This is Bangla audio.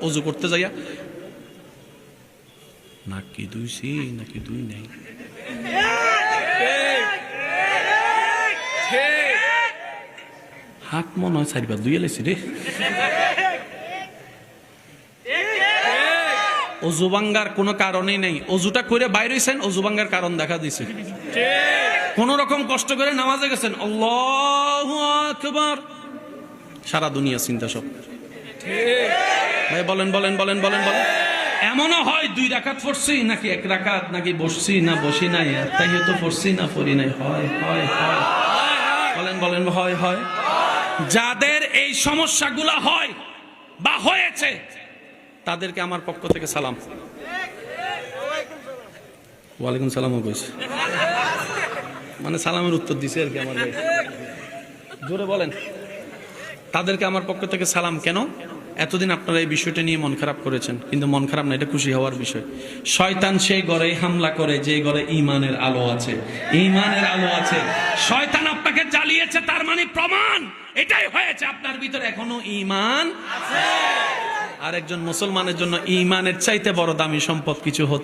অজু করতে যাইয়া নাকি দুইছি নাকি দুই নাই, হাত মনে হয় চারিবার দুই এলাইছি রে। অজু ভাঙ্গার কোনো কারণেই নেই, অজুটা করে বাইরে হইছেন, অজু ভাঙ্গার কারণ দেখা দিছে। কোন রকম কষ্ট করে নামাজে গেছেন, আল্লাহু আকবার, সারা দুনিয়া চিন্তা সব। ভাই বলেন বলেন বলেন বলেন বলেন, এমনও হয় 2 রাকাত পড়ছি নাকি 1 রাকাত, নাকি বসছি না বসি নাই, তাহিয়াত পড়ছি না পড়ি নাই, হয় হয় হয়, বলেন বলেন, হয় হয়। যাদের এই সমস্যাগুলো হয় বা হয়েছে তাদেরকে আমার পক্ষ থেকে সালাম। ওয়ালাইকুম সালামও কইছে, মানে সালামের উত্তর দিছে আর কি আমার ভাই, জোরে বলেন। তাদেরকে আমার পক্ষ থেকে সালাম। কেন? এতদিন আপনারা এই বিষয়টা নিয়ে মন খারাপ করেছেন, কিন্তু মন খারাপ না, এটা খুশি হওয়ার বিষয়। শয়তান সেই ঘরে হামলা করে যে ঘরে ঈমানের আলো আছে, ঈমানের আলো আছে। শয়তান আপনাকে জ্বালিয়েছে, তার মানে প্রমাণ এটাই হয়েছে আপনার ভিতরে এখনো ঈমান আছে। আর একজন মুসলমানের জন্য ঈমানের চাইতে বড় দামি সম্পদ কিছু হতে